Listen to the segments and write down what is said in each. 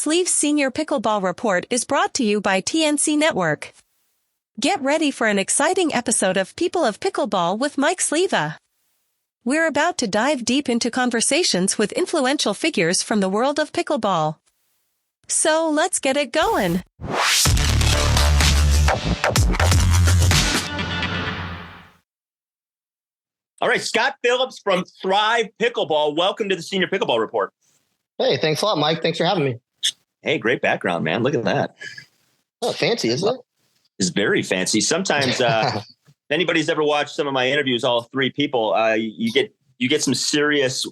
Sleeve's Senior Pickleball Report is brought to you by TNC Network. Get ready for an exciting episode of People of Pickleball with Mike Sleva. We're about to dive deep into conversations with influential figures from the world of pickleball. So let's get it going. All right, Scott Phillips from Thrive Pickleball. Welcome to the Senior Pickleball Report. Hey, thanks a lot, Mike. Thanks for having me. Hey, great background, man. Look at that. Oh, fancy, isn't it? It's very fancy. Sometimes, if anybody's ever watched some of my interviews, all three people, you get some serious.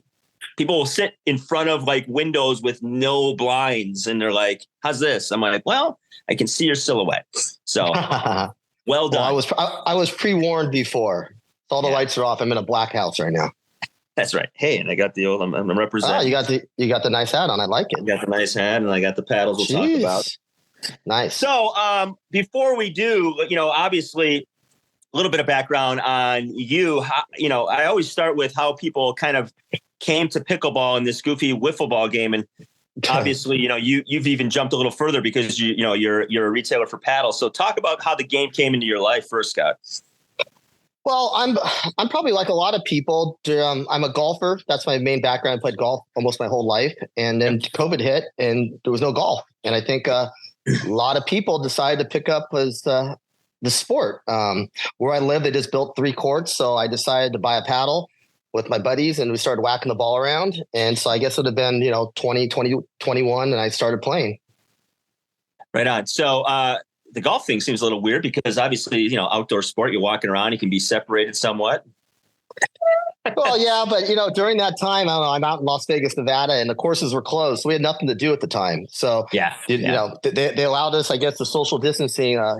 People will sit in front of like windows with no blinds, and they're like, "How's this?" I'm like, "Well, I can see your silhouette." So, well done. Well, I was pre-warned before. All the lights are off. I'm in a black house right now. That's right. Hey, and I got the old. I'm representing. You got the nice hat on. I like it. I got the nice hat, and I got the paddles. We'll talk about. Nice. So, before we do, obviously, a little bit of background on you. I always start with how people kind of came to pickleball in this goofy wiffle ball game, and obviously, you've even jumped a little further because you're a retailer for paddles. So, talk about how the game came into your life first, Scott. Well, I'm probably like a lot of people. I'm a golfer. That's my main background. I played golf almost my whole life. And then COVID hit and there was no golf. And I think a lot of people decided to pick up as the sport. Where I live, they just built 3 courts. So I decided to buy a paddle with my buddies and we started whacking the ball around. And so I guess it would have been, 21 and I started playing. Right on. So, the golf thing seems a little weird because obviously, outdoor sport, you're walking around, you can be separated somewhat. Well, yeah, but during that time, I don't know, I'm out in Las Vegas, Nevada, and the courses were closed. So we had nothing to do at the time. So, they allowed us, I guess, the social distancing, a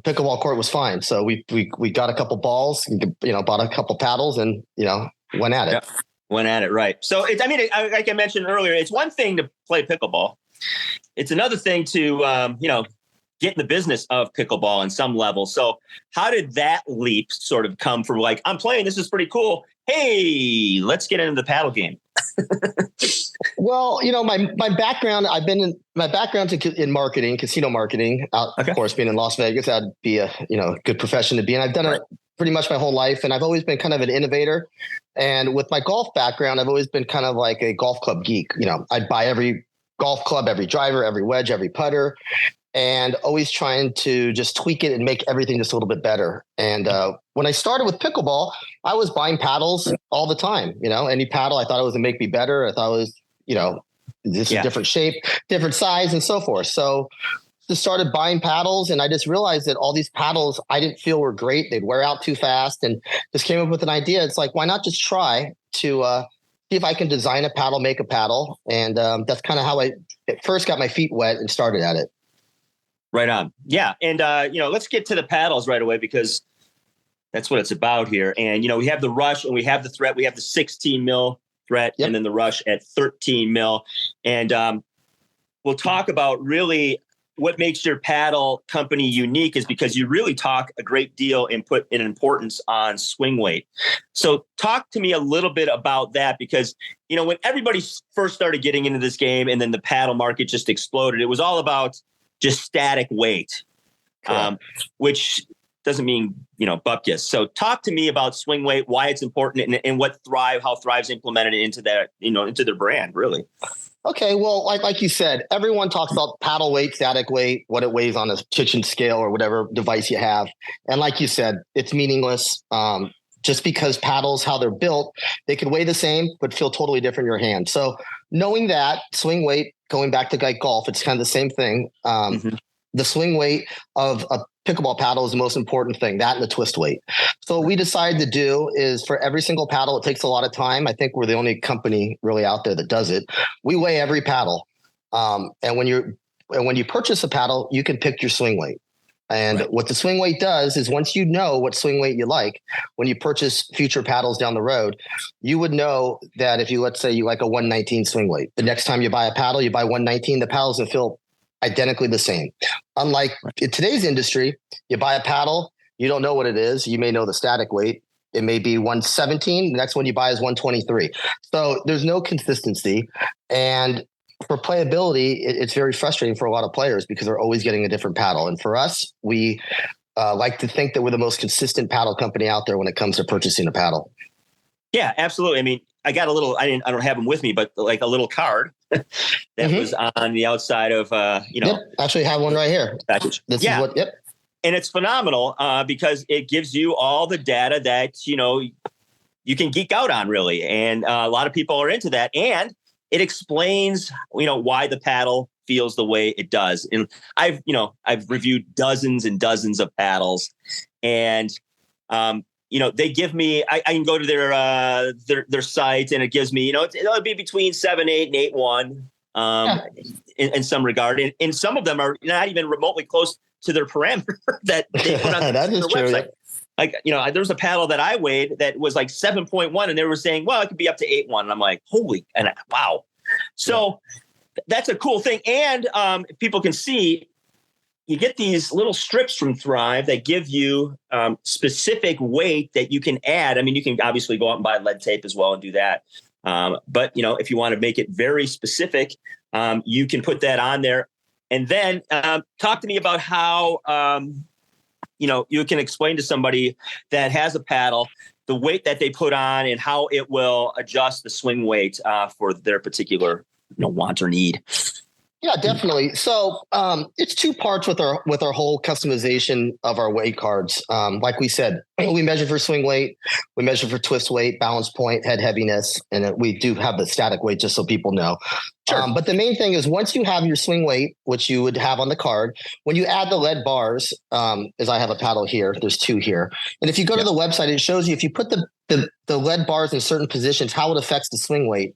pickleball court was fine. So we got a couple balls, bought a couple paddles and, went at it. Yep. Went at it. Right. So like I mentioned earlier, it's one thing to play pickleball. It's another thing to, get in the business of pickleball on some level. So how did that leap sort of come from like, I'm playing, this is pretty cool. Hey, let's get into the paddle game. Well, my background, my background's in marketing, casino marketing, of course, being in Las Vegas, that'd be a, good profession to be in. I've done it pretty much my whole life. And I've always been kind of an innovator. And with my golf background, I've always been kind of like a golf club geek. I'd buy every golf club, every driver, every wedge, every putter, and always trying to just tweak it and make everything just a little bit better. And when I started with pickleball, I was buying paddles all the time. Any paddle I thought it was going to make me better. I thought it was, this is different shape, different size, and so forth. So just started buying paddles, and I just realized that all these paddles I didn't feel were great. They'd wear out too fast, and just came up with an idea. It's like, why not just try to see if I can design a paddle, make a paddle, and that's kind of how I at first got my feet wet and started at it. Right on. Yeah. And, let's get to the paddles right away because that's what it's about here. And, we have the Rush and we have the Threat. We have the 16 mil Threat and then the Rush at 13 mil. And we'll talk about really what makes your paddle company unique is because you really talk a great deal and put an importance on swing weight. So talk to me a little bit about that because, when everybody first started getting into this game and then the paddle market just exploded, it was all about just static weight, which doesn't mean, bupkis. So talk to me about swing weight, why it's important and how Thrive's implemented it into that, into their brand, really. Okay. Well, like you said, everyone talks about paddle weight, static weight, what it weighs on a kitchen scale or whatever device you have. And like you said, it's meaningless. Just because paddles, how they're built, they could weigh the same, but feel totally different in your hand. So knowing that swing weight, going back to like golf, it's kind of the same thing. The swing weight of a pickleball paddle is the most important thing, that and the twist weight. So what we decided to do is for every single paddle, it takes a lot of time. I think we're the only company really out there that does it. We weigh every paddle. And when you purchase a paddle, you can pick your swing weight. And what the swing weight does is once you know what swing weight you like, when you purchase future paddles down the road, you would know that if let's say you like a 119 swing weight, the next time you buy a paddle, you buy 119, the paddles will feel identically the same. Unlike in today's industry, you buy a paddle, you don't know what it is. You may know the static weight. It may be 117. The next one you buy is 123. So there's no consistency. And for playability, it's very frustrating for a lot of players because they're always getting a different paddle. And for us, we like to think that we're the most consistent paddle company out there when it comes to purchasing a paddle. Yeah, absolutely. I mean, I got a little, I don't have them with me, but like a little card that was on the outside of, Yep. Actually have one right here. Package. This is what, yep. And it's phenomenal because it gives you all the data that, you can geek out on, really. And a lot of people are into that. And it explains, why the paddle feels the way it does. And I've reviewed dozens and dozens of paddles, and they give me, I can go to their site, and it gives me, it'll be between 7.8 and 8.1 in some regard. And some of them are not even remotely close to their parameter that they put on their website. Yeah. Like, there was a paddle that I weighed that was like 7.1, and they were saying, well, it could be up to 8.1. And I'm like, wow. So that's a cool thing. And people can see, you get these little strips from Thrive that give you specific weight that you can add. I mean, you can obviously go out and buy lead tape as well and do that. But, if you want to make it very specific, you can put that on there. And then talk to me about how, you can explain to somebody that has a paddle the weight that they put on and how it will adjust the swing weight for their particular want or need. Yeah, definitely. So it's two parts with our whole customization of our weight cards. Like we said, we measure for swing weight, we measure for twist weight, balance point, head heaviness, and we do have the static weight just so people know. Sure. But the main thing is once you have your swing weight, which you would have on the card, when you add the lead bars, as I have a paddle here, there's two here. And if you go to the website, it shows you if you put the lead bars in certain positions, how it affects the swing weight.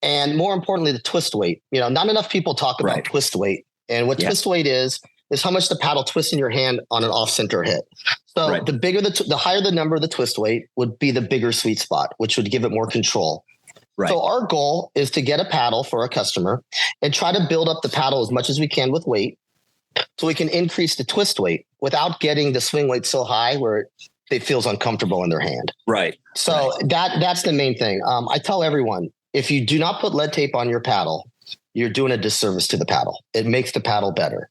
And more importantly, the twist weight. Not enough people talk about twist weight. And what twist weight is how much the paddle twists in your hand on an off-center hit. So the bigger the higher the number of the twist weight would be the bigger sweet spot, which would give it more control. Right. So our goal is to get a paddle for a customer and try to build up the paddle as much as we can with weight, so we can increase the twist weight without getting the swing weight so high where it feels uncomfortable in their hand. Right. So that's the main thing. I tell everyone, if you do not put lead tape on your paddle, you're doing a disservice to the paddle. It makes the paddle better.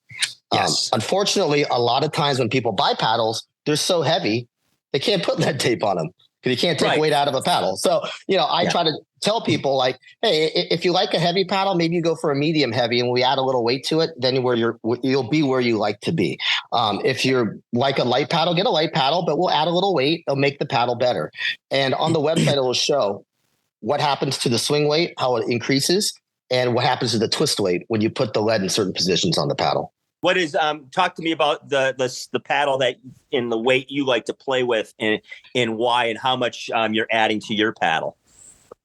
Yes. Unfortunately, a lot of times when people buy paddles, they're so heavy, they can't put lead tape on them because you can't take weight out of a paddle. So, I try to tell people like, hey, if you like a heavy paddle, maybe you go for a medium heavy and we add a little weight to it, then you'll be where you like to be. If you're like a light paddle, get a light paddle, but we'll add a little weight. It'll make the paddle better. And on the website, it will show what happens to the swing weight, how it increases, and what happens to the twist weight when you put the lead in certain positions on the paddle. What is talk to me about the paddle that in the weight you like to play with and why and how much you're adding to your paddle?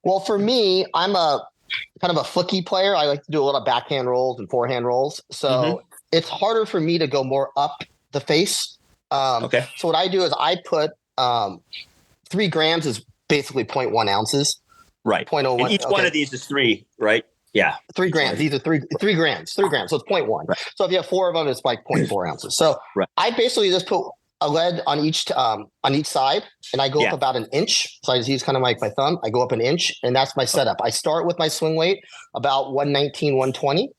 Well, for me, I'm a kind of a flicky player. I like to do a lot of backhand rolls and forehand rolls. So it's harder for me to go more up the face. So what I do is I put 3 grams is basically 0.1 ounces. Right. 0.01. And each one of these is 3, right? Yeah. 3 grams. These are 3 grams. 3 grams. So it's 0.1. Right. So if you have 4 of them, it's like 0.4 ounces. So I basically just put a lead on each side, and I go up about an inch. So I just use kind of like my thumb. I go up an inch, and that's my setup. I start with my swing weight about 119, 120.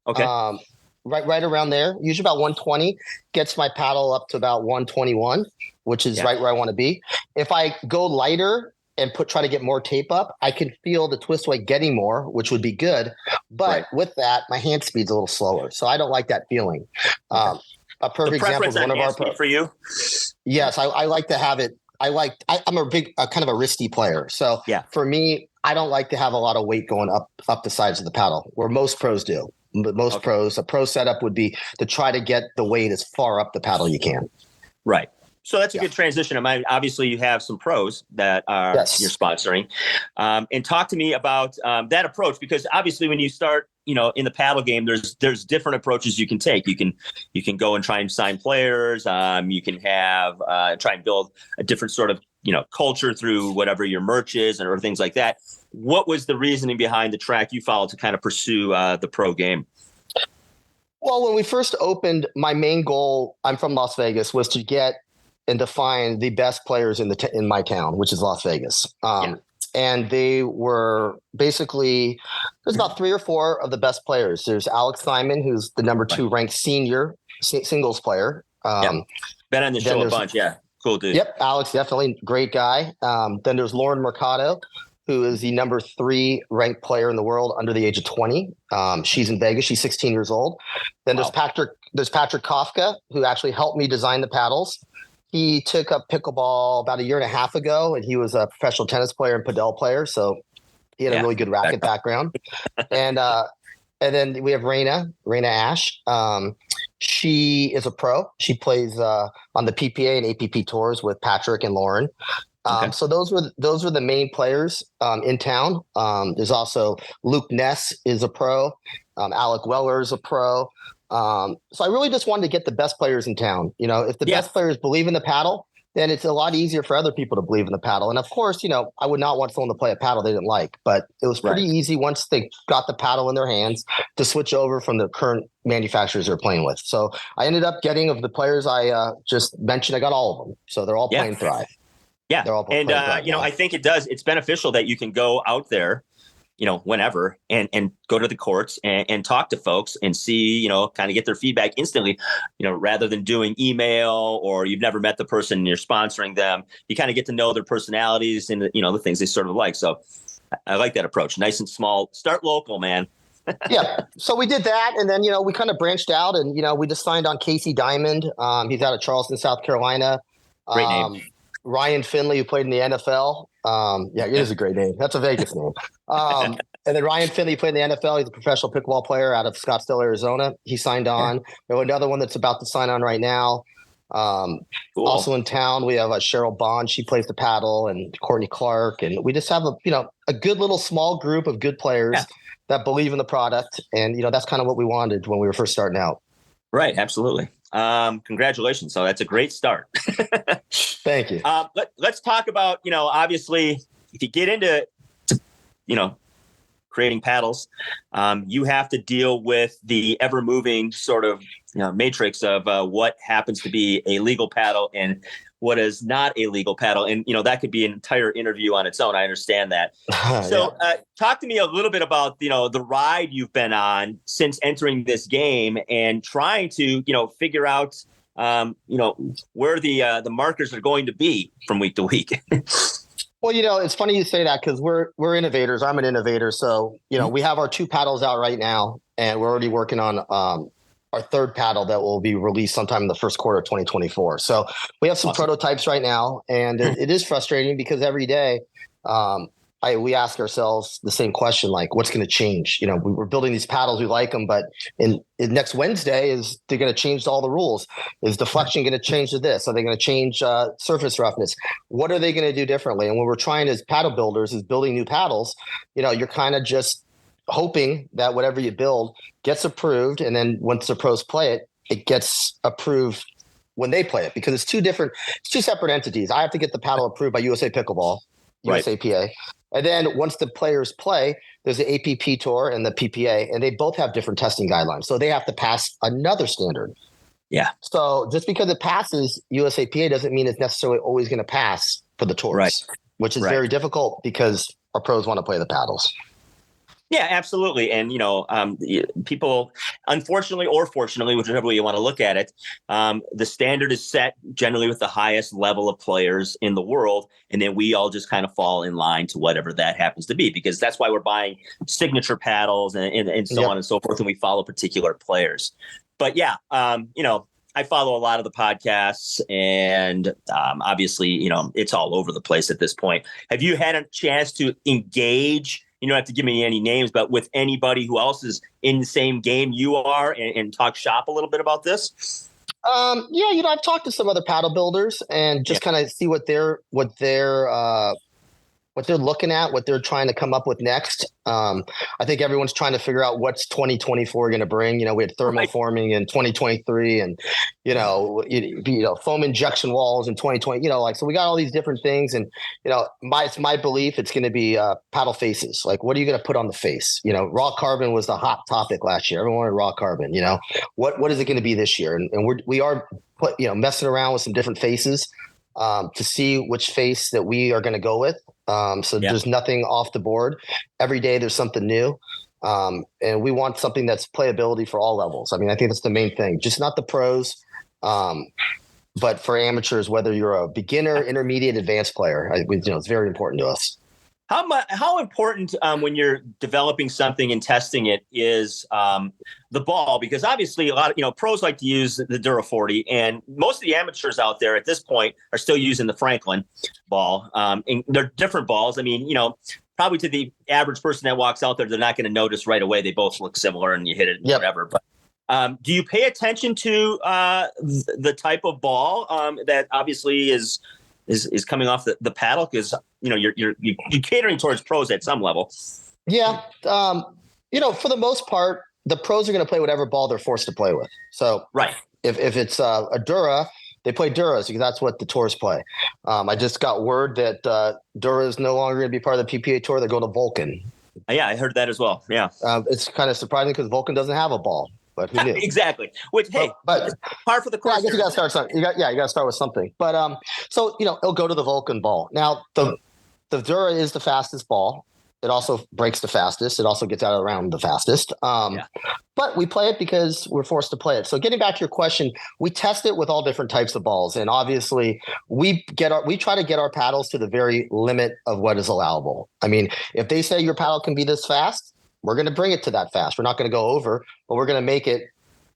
Okay. Right around there. Usually about 120 gets my paddle up to about 121, which is right where I want to be. If I go lighter and try to get more tape up, I can feel the twist weight getting more, which would be good. But with that, my hand speed's a little slower. So I don't like that feeling. A perfect example is one of our for you. Yes, I like to have it. I'm a big kind of a wristy player. So for me, I don't like to have a lot of weight going up the sides of the paddle, where most pros do. But most pros, a pro setup would be to try to get the weight as far up the paddle you can. Right. So that's a good transition. I mean, obviously, you have some pros that are you're sponsoring, and talk to me about that approach, because obviously, when you start, in the paddle game, there's different approaches you can take. You can go and try and sign players. You can have try and build a different sort of culture through whatever your merch is or things like that. What was the reasoning behind the track you followed to kind of pursue the pro game? Well, when we first opened, my main goal, I'm from Las Vegas, was to get and to find the best players in my town, which is Las Vegas. and they were basically, there's about 3 or 4 of the best players. There's Alex Simon, who's the number 2 ranked senior singles player. Been on the show a bunch. Yeah. Cool dude. Yep. Alex, definitely great guy. Then there's Lauren Mercado, who is the number 3 ranked player in the world under the age of 20. She's in Vegas. She's 16 years old. Then there's Patrick Kafka, who actually helped me design the paddles. He took up pickleball about a year and a half ago, and he was a professional tennis player and padel player. So he had a really good racket background. And then we have Raina Ash. She is a pro. She plays on the PPA and APP tours with Patrick and Lauren. So those were the main players in town. There's also Luke Ness is a pro. Alec Weller is a pro. So I really just wanted to get the best players in town. If the best players believe in the paddle, then it's a lot easier for other people to believe in the paddle. And of course, I would not want someone to play a paddle they didn't like, but it was pretty easy once they got the paddle in their hands to switch over from the current manufacturers they're playing with. So I ended up getting, of the players I just mentioned, I got all of them. So they're all playing Thrive. Yeah. They're all playing Thrive now. I think it's beneficial that you can go out there, whenever and go to the courts and talk to folks and see, kind of get their feedback instantly, rather than doing email, or you've never met the person and you're sponsoring them. You kind of get to know their personalities and, the things they sort of like. So I like that approach. Nice and small. Start local, man. Yeah. So we did that. And then, we kind of branched out and, we just signed on Casey Diamond. He's out of Charleston, South Carolina. Great name. Ryan Finley, who played in the NFL. It is a great name. That's a Vegas name. And then Ryan Finley played in the NFL. He's a professional pickleball player out of Scottsdale, Arizona. He signed on. We have another one that's about to sign on right now. Cool. Also in town, we have Cheryl Bond. She plays the paddle, and Courtney Clark. And we just have a good little small group of good players that believe in the product. And, that's kind of what we wanted when we were first starting out. Right. Absolutely. Congratulations. So that's a great start. Thank you. Let's talk about, obviously, if you get into, creating paddles, you have to deal with the ever moving sort of matrix of what happens to be a legal paddle and what is not a legal paddle. And, that could be an entire interview on its own. I understand that. So talk to me a little bit about, the ride you've been on since entering this game and trying to, figure out, where the markers are going to be from week to week. Well, it's funny you say that because we're innovators. I'm an innovator. So, we have our 2 paddles out right now, and we're already working on our 3rd paddle that will be released sometime in the first quarter of 2024. So we have some prototypes right now, and it is frustrating because every day we ask ourselves the same question, like, what's going to change? We're building these paddles, we like them, but in next Wednesday they're going to change all the rules. Is deflection going to change to this? Are they going to change surface roughness? What are they going to do differently? And when we're trying as paddle builders is building new paddles, you're kind of just hoping that whatever you build gets approved. And then once the pros play it, it gets approved when they play it, because it's 2 separate entities. I have to get the paddle approved by USA Pickleball, USAPA. And then once the players play, there's the APP tour and the PPA, and they both have different testing guidelines. So they have to pass another standard. Yeah. So just because it passes USAPA doesn't mean it's necessarily always going to pass for the tours, which is very difficult because our pros want to play the paddles. Yeah, absolutely. And, people, unfortunately or fortunately, whichever way you want to look at it, the standard is set generally with the highest level of players in the world. And then we all just kind of fall in line to whatever that happens to be, because that's why we're buying signature paddles and so on and so forth. And we follow particular players. But I follow a lot of the podcasts, and obviously, it's all over the place at this point. Have you had a chance to engage? You don't have to give me any names, but with anybody who else is in the same game you are, and talk shop a little bit about this? I've talked to some other paddle builders and just kind of see what they're looking at, what they're trying to come up with next. I think everyone's trying to figure out what's 2024 going to bring. We had thermoforming in 2023 and, foam injection walls in 2020, so we got all these different things. And, it's my belief it's going to be paddle faces. Like, what are you going to put on the face? Raw carbon was the hot topic last year. Everyone wanted raw carbon, what is it going to be this year? And we are messing around with some different faces. to see which face that we are going to go with. There's nothing off the board. Every day there's something new. And we want something that's playability for all levels. I mean, I think that's the main thing, just not the pros, but for amateurs, whether you're a beginner, intermediate, advanced player, it's very important to us. How important when you're developing something and testing it is the ball? Because obviously a lot of pros like to use the Dura 40, and most of the amateurs out there at this point are still using the Franklin ball. And they're different balls. I mean, probably to the average person that walks out there, they're not going to notice right away. They both look similar, and you hit it, whatever. But do you pay attention to the type of ball that obviously is coming off the paddle? Because you're catering towards pros at some level. Yeah, for the most part, the pros are going to play whatever ball they're forced to play with. So right, if it's a Dura, they play Duras because that's what the tours play. I just got word that Dura is no longer going to be part of the PPA tour. They're going to Vulcan. Yeah, I heard that as well. Yeah, it's kind of surprising because Vulcan doesn't have a ball. But who knew? Exactly. Which, hey, but par for the course. I guess you got to start something. You got to start with something. But it'll go to the Vulcan ball. Now the Dura is the fastest ball. It also breaks the fastest. It also gets out of the round the fastest. But we play it because we're forced to play it. So getting back to your question, we test it with all different types of balls, and obviously we try to get our paddles to the very limit of what is allowable. I mean, if they say your paddle can be this fast, we're going to bring it to that fast. We're not going to go over, but we're going to make it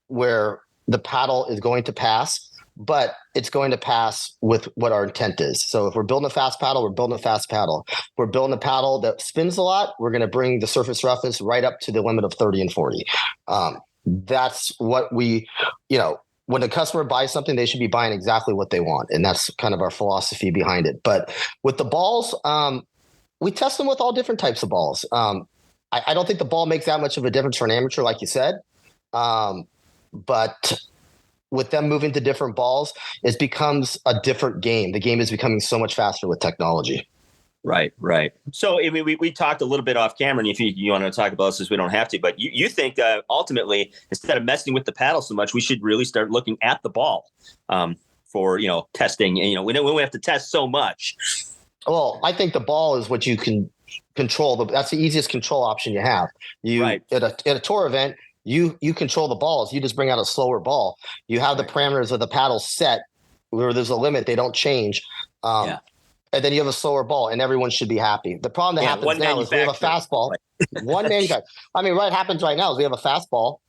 where the paddle is going to pass, but it's going to pass with what our intent is. So if we're building a fast paddle, we're building a fast paddle. If we're building a paddle that spins a lot, we're going to bring the surface roughness right up to the limit of 30 and 40. That's what when the customer buys something, they should be buying exactly what they want. And that's kind of our philosophy behind it. But with the balls, we test them with all different types of balls. I don't think the ball makes that much of a difference for an amateur, like you said. But with them moving to different balls, it becomes a different game. The game is becoming so much faster with technology. Right. So I mean, we talked a little bit off camera, and if you want to talk about this, we don't have to. But you think that ultimately, instead of messing with the paddle so much, we should really start looking at the ball for testing. And we have to test so much. Well, I think the ball is what you can control. That's the easiest control option you have. At a tour event, you control the balls. You just bring out a slower ball. You have the parameters of the paddle set where there's a limit. They don't change. And then you have a slower ball, and everyone should be happy. The problem that happens now is we have a fastball. One manufacturer. I mean, what happens right now is we have a fastball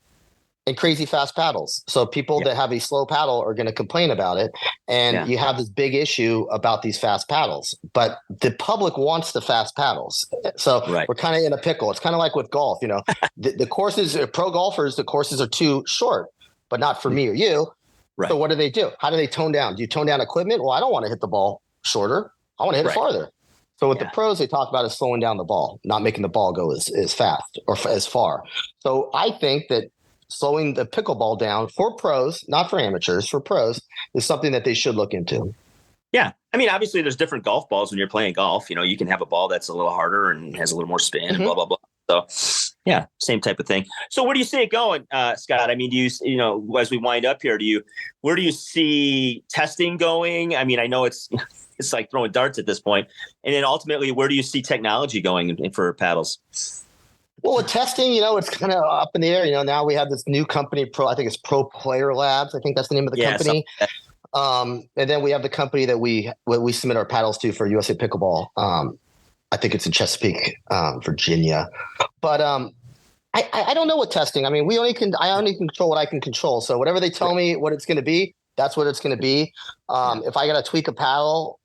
and crazy fast paddles. So people that have a slow paddle are going to complain about it. And you have this big issue about these fast paddles. But the public wants the fast paddles. So we're kind of in a pickle. It's kind of like with golf. The courses, pro golfers, the courses are too short, but not for me or you. Right. So what do? How do they tone down? Do you tone down equipment? Well, I don't want to hit the ball shorter. I want to hit it farther. So with the pros, they talk about is slowing down the ball, not making the ball go as fast or as far. So I think that slowing the pickleball down for pros, not for amateurs, for pros, is something that they should look into. Yeah. I mean, obviously there's different golf balls when you're playing golf. You can have a ball that's a little harder and has a little more spin and blah, blah, blah. So yeah, same type of thing. So where do you see it going, Scott? I mean, do you, as we wind up here, where do you see testing going? I mean, I know it's like throwing darts at this point. And then ultimately, where do you see technology going for paddles? Well, with testing, it's kind of up in the air. Now we have this new company, I think it's Pro Player Labs. I think that's the name of the company. And then we have the company that we submit our paddles to for USA Pickleball. I think it's in Chesapeake, Virginia. But I don't know what testing. I mean, I only control what I can control. So whatever they tell me what it's going to be, that's what it's going to be. If I got to tweak a paddle,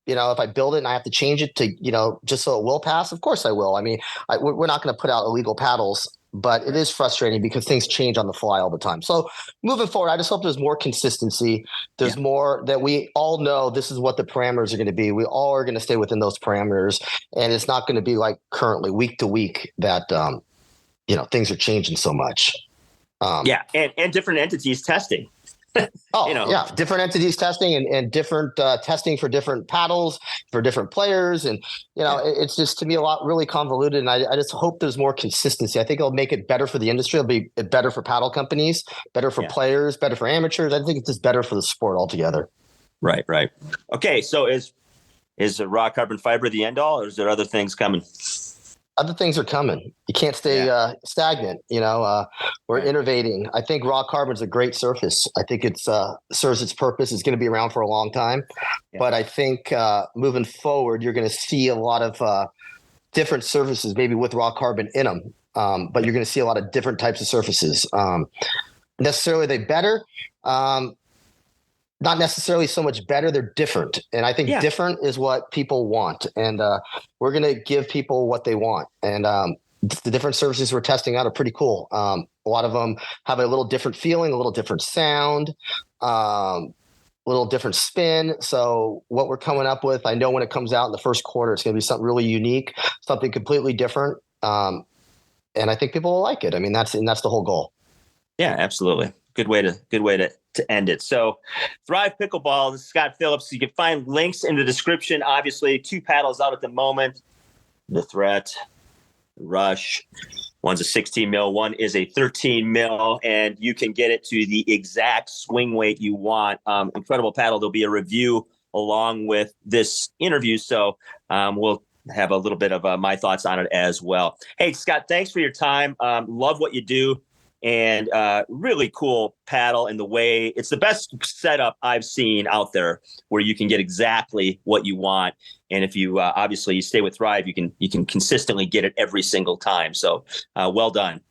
if I build it and I have to change it to, just so it will pass, of course I will. I mean, we're not going to put out illegal paddles, but it is frustrating because things change on the fly all the time. So moving forward, I just hope there's more consistency. There's more that we all know this is what the parameters are going to be. We all are going to stay within those parameters. And it's not going to be like currently week to week that, things are changing so much. And different entities testing. Different entities testing and different testing for different paddles for different players. And, it's just to me a lot really convoluted. And I just hope there's more consistency. I think it'll make it better for the industry. It'll be better for paddle companies, better for players, better for amateurs. I think it's just better for the sport altogether. Right. Okay. So is the raw carbon fiber the end all, or is there other things coming? Other things are coming. You can't stay stagnant. We're innovating. I think raw carbon is a great surface. I think it's serves its purpose. It's going to be around for a long time. Yeah. But I think moving forward, you're going to see a lot of different surfaces, maybe with raw carbon in them. But you're going to see a lot of different types of surfaces. Necessarily, are they better? Not necessarily so much better. They're different. And I think different is what people want. And we're going to give people what they want. And the different services we're testing out are pretty cool. A lot of them have a little different feeling, a little different sound, a little different spin. So what we're coming up with, I know when it comes out in the first quarter, it's going to be something really unique, something completely different. And I think people will like it. I mean, that's the whole goal. Yeah, absolutely. Good way to end it. So Thrive Pickleball, this is Scott Phillips. You can find links in the description. Obviously, 2 paddles out at the moment. The Threat, the Rush. One's a 16 mil, one is a 13 mil, and you can get it to the exact swing weight you want. Incredible paddle. There'll be a review along with this interview. So we'll have a little bit of my thoughts on it as well. Hey, Scott, thanks for your time. Love what you do. And really cool paddle, and the way it's the best setup I've seen out there, where you can get exactly what you want. And if you obviously you stay with Thrive, you can consistently get it every single time. So well done.